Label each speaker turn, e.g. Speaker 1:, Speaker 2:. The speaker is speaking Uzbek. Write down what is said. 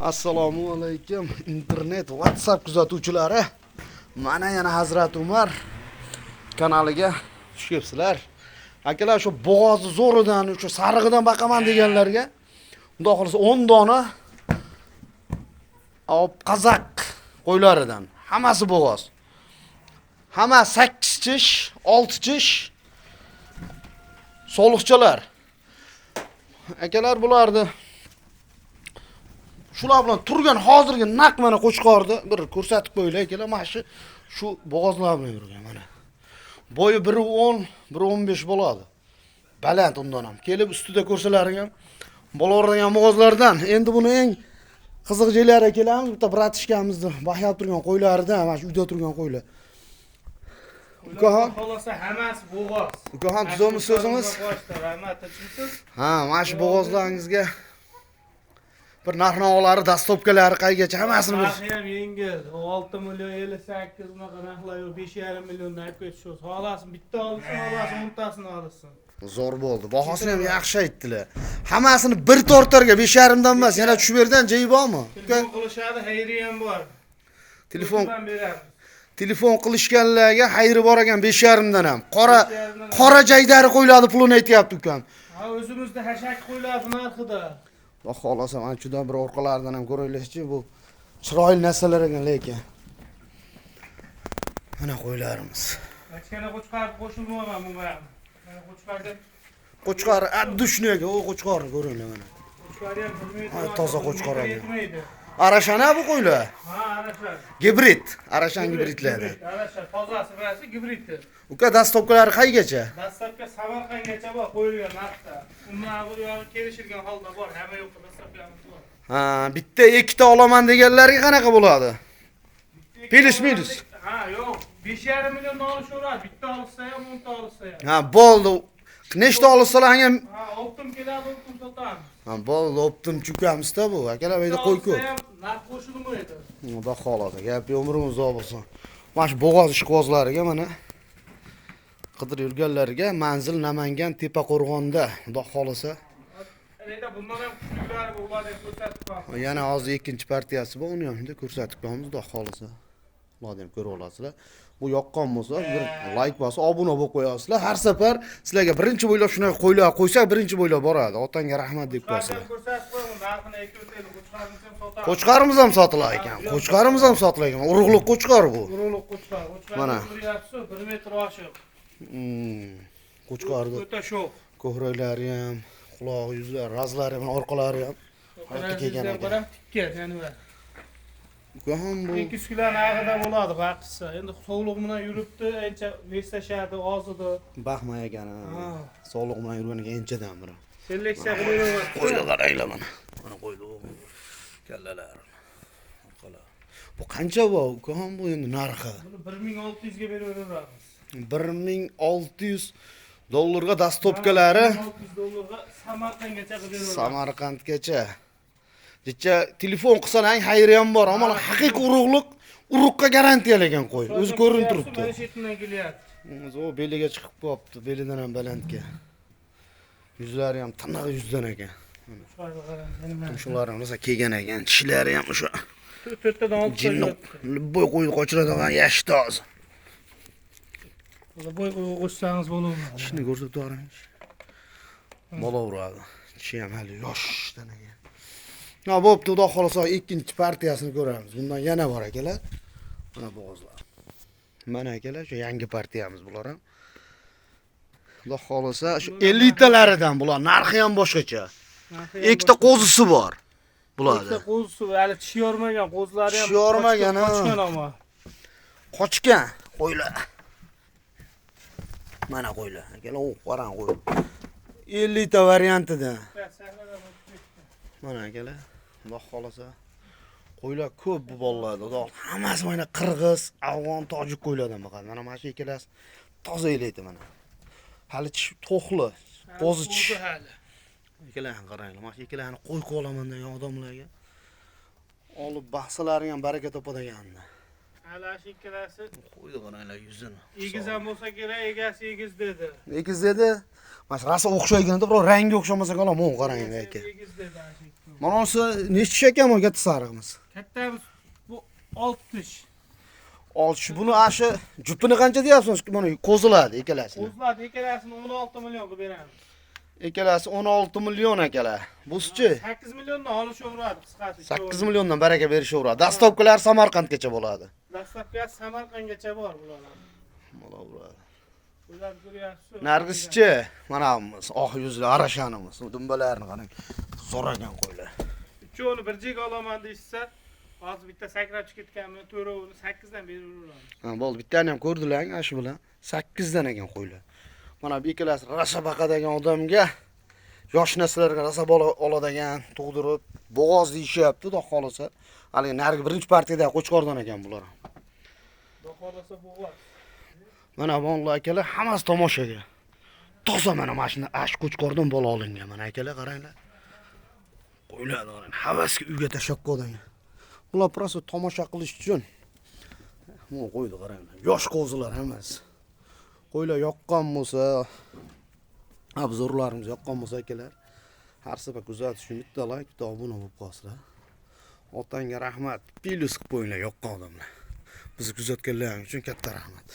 Speaker 1: Assalomu alaykum internet WhatsApp kuzatuvchilari. Mana yana Hazrat Umar kanaliga xush kelibsizlar. Akalar, shu bo'g'ozni zo'ridan, shu sarig'idan baqaman deganlarga, unda xohlasa 10 dona qazaq qo'ylaridan. Hammasi bo'g'oz. Hamma 8 tish, 6 tish soliqchalar. Akalar bularni shular bilan turgan hozirgi naq mana qo'chqorni bir ko'rsatib qo'yinglar akalar. Mana shu bo'g'ozlar bilan yurgan mana. Bo'yi 1.10, 1.15 bo'ladi. Baland undan ham. Kelib ustida ko'rsalaring ham bo'laveradigan bo'g'ozlardan. Endi buni eng qiziq joylari kelamiz. Bitta bratishkamizni baxyab turgan qo'ylaridan, mana shu uyda turgan qo'ylar. Ukaxon,
Speaker 2: xolosa hammasi bo'g'oz.
Speaker 1: Ukaxon, tuzami so'zingiz?
Speaker 2: Rahmat, tinchmisiz?
Speaker 1: Ha, mana shu bo'g'ozlaringizga bir narx-navolar, dastopkalari qaygacha hammasini bir.
Speaker 2: Narxi ham yengil. 6 million 58 unaqa narxlar yo'q, 5,5 milliondan ketishdi. Xohlasin bitta olsin, xohlasin 10 tasini olsin.
Speaker 1: Zo'r bo'ldi. Bahosini ham yaxshi aytdilar. Hammasini bir tortarga 5,5 dan emas, yana tushib berdan joyi bormi?
Speaker 2: Telefon qilishadi, xayri ham bor.
Speaker 1: Telefon qilishganlarga xayri bor ekan 5,5 dan ham. Qora jaydari qo'yiladi, pulini aytyapti ukam.
Speaker 2: Ha, o'zimizda hashak qo'yiladi narxida.
Speaker 1: Xudo xolasa mana shundan bir orqalaridan ham ko'raylikchi, bu chiroyli narsalar ekan lekin. Mana qo'ylarimiz.
Speaker 2: Achkana qo'chqar qo'shilmagan bunga. Mana qo'chqar deb
Speaker 1: Qo'chqar addushniga, o qo'chqarni ko'ringlar mana.
Speaker 2: qo'chqar ham 1 metr.
Speaker 1: Ha, toza qo'chqar ekan.
Speaker 2: Yetmaydi.
Speaker 1: Arashana bu qo'ylar.
Speaker 2: Ha, arashan.
Speaker 1: Gibrid, arashan gibridlari.
Speaker 2: Arashan, tozasi birasi gibriddir.
Speaker 1: Uka dastopkalari qaygacha?
Speaker 2: Dastlabki Samarqandgacha bor qo'yilgan narxda. Umuman bu yo'q kelishilgan holda bor, hamma yo'q dastlabkamiz bor.
Speaker 1: Ha, bitta ikkita olaman deganlarga qanaqa bo'ladi? Pelish-minus.
Speaker 2: Ha, yo'q. 5,5 milliondan olishaveradi. Bitta olsa ham, 10 ta olsa ham.
Speaker 1: Ha, bo'ldi. Nechta olsalar ham
Speaker 2: Ha, optim keladi, optim sotamiz.
Speaker 1: ha, bo'ldi, optim chukamizda bu. Akalar bu yerda qo'y ko'p.
Speaker 2: Narx qo'shilmaydi.
Speaker 1: Xudo xolasa, gap umrimiz uzoq bo'lsin. Mana shu bo'g'oz ishqibozlariga mana qidirib yurganlarga manzil Namangan Tepaqo'rg'onda, xudo xolasa.
Speaker 2: Endi bundan ham kuchliklari bor deb ko'rsatib qo'yamiz.
Speaker 1: Yana hozir ikkinchi partiyasi bor, uni ham endi ko'rsatib qo'yamiz, xudo xolasa. Ularni ham ko'rib olasizlar. Bu yoqqan bo'lsa, bir like bosib, obuna bo'lib qo'yasizlar. Har safar sizlarga birinchi bo'ylab shunday qo'ylar qo'ysak, birinchi bo'ylab boradi. Otangga rahmat deb qo'yasizlar.
Speaker 2: Ko'rsatib qo'yamiz, narxini aytib o'taylik, qo'chqarimiz ham sotamiz.
Speaker 1: Qo'chqarimiz ham sotilar ekan. Qo'chqarimiz ham sotilar ekan. Urug'liq qo'chqar bu.
Speaker 2: Urug'liq qo'chqar.
Speaker 1: Mana.
Speaker 2: Qo'chqarimiz 1 metr oshiq.
Speaker 1: Qo'chqarni
Speaker 2: O'ta sho'x.
Speaker 1: ko'hraklari ham, quloq yuzlari, razlari ham, orqalari ham hayotga kelgan ekan.
Speaker 2: Qarab tikka, ya'ni va.
Speaker 1: Ukaxon bu
Speaker 2: 200 kilo narxida bo'ladi baqisi. Endi sog'liq bilan yuribdi, ancha veslashadi, ozidi.
Speaker 1: baxma ekan. Sog'liq bilan yurganiga anchadan biri.
Speaker 2: Seleksiya qilaveradi.
Speaker 1: Qo'yni qaranglar mana. Mana qo'ydi. Kallalar. Orqalar. Bu qancha bu? Ukaxon bu endi narxi.
Speaker 2: Buni 1600 ga beraveramiz.
Speaker 1: 1600 dollarga dastopkalari
Speaker 2: 1600 dollarga Samarqandgacha qilib
Speaker 1: Samarqandgacha. Jicha telefon qilsang xayri ham bor, ammo haqiqiy urug'liq, urug'ga garantiyalagan qo'y. O'zi ko'rinib turibdi.
Speaker 2: Mana shetidan kelyapti.
Speaker 1: O beliga chiqib qolibdi, belidan ham balandga. Yuzlari ham tiniq yuzdan ekan. Shular ham rosa kelgan ekan, tishlari ham o'sha
Speaker 2: 4tadan 6
Speaker 1: jinni bo'y qo'yib qochiradigan yashti hozir.
Speaker 2: Bo'y qo'shsangiz bo'laveradi.
Speaker 1: Tishni ko'rsatib yuboring. Bo'laveradi. Tishi ham hali yoshdan ekan. Ha, bo'pti, xudo xolasa ikkinchi partiyasini ko'ramiz. Bundan yana bor akalar. Mana bo'g'ozlar. Mana akalar, shu yangi partiyamiz bular ham. Xudo xolasa shu elitalaridan bular, narxi ham boshqacha. Ikkita qo'zisi bor. Bularda.
Speaker 2: Ikkita qo'zisi, hali tish yormagan, qo'zlari ham
Speaker 1: Tish yormagan, ha.
Speaker 2: qochgan ammo.
Speaker 1: Qochgan qo'ylar. Mana qo'ylar. Akalar, u qarang qo'y. 50 ta variantidan. Mana akalar, Xudo xolasa qo'ylar ko'p bu bolalarda. Xudo hammasi mana qirg'iz, afg'on, tojik qo'ylardan boqadi. Mana shu ikkalasi toza elaydi mana. Hali to'xli, qo'zi tish. Ikkalarni qaranglar. Mana shu ikkalarni qo'y qolaman degan odamlarga olib bahsalaring ham baraka topadiganni.
Speaker 2: Hala shu ikkalasi
Speaker 1: Qo'ydi qaranglar yuzini.
Speaker 2: egizam bo'lsa kerak, egasi egiz dedi.
Speaker 1: Egiz dedi. Mana shu rosa o'xshayganda, biroq rangi o'xshamasa qolam, o'n qaranglar aka.
Speaker 2: Egiz dedi shu ikkovi.
Speaker 1: Mana bunisi nechta ekan bu katta sariqmiz?
Speaker 2: Kattamiz bu 60.
Speaker 1: Olchi buni ashi jupini qancha deyapsiz? Mana qo'ziladi ikkalasini.
Speaker 2: O'zladi ikkalasini 16 millionga beramiz.
Speaker 1: Ikkalasi 16 million akalar. Busichi
Speaker 2: 8 milliondan olishaveradi qisqasi.
Speaker 1: 8 milliondan baraka berishaveradi. Dastovkalar Samarqandgacha bo'ladi.
Speaker 2: Dastlabkasi Samarqandgacha bor bularning.
Speaker 1: Bo'laveradi.
Speaker 2: Bular ko'ryapsiz.
Speaker 1: Nargischi, mana bunimiz, oq yuzli arashanimiz. Dumbalarni qarang. So'ragan qo'ylar.
Speaker 2: Uchovini bir jig olaman deysa, hozir bitta sakrab chiqib ketganmi, to'rovini 8 dan beraveramiz.
Speaker 1: Ha, bo'ldi, bittani ham ko'rdilar, shu bilan 8 dan ekan qo'ylar. Mana bu ikkalasi rosa baqadigan odamga yosh nesillarga rosa bola oladigan, tug'dirib, bo'g'oz deyishyapti, xudo xolasa. Haligi nargi birinchi partiyada qo'chqordan ekan bular.
Speaker 2: Xudo xolasa bo'g'oz.
Speaker 1: Mana bunlar akalar hammasi tomoshaga. Toza mana mashina ash qo'chqordan bola olingan. Mana akalar qaranglar. Qo'ylar qarang, havasga uyga tashab qo'ygan. Bular prosta tomosha qilish uchun. Bu qo'ydi qaranglar. Yosh qo'zilar hammasi. Qo'ylar yoqqan bo'lsa, obzorlarimiz yoqqan bo'lsa akalar, har safar kuzatish uchun bitta like, bitta obuna bo'lib qolsizlar. Otangga rahmat. Plus qilib qo'yinglar yoqqan odamlar. Bizni kuzatganlaringiz uchun katta rahmat.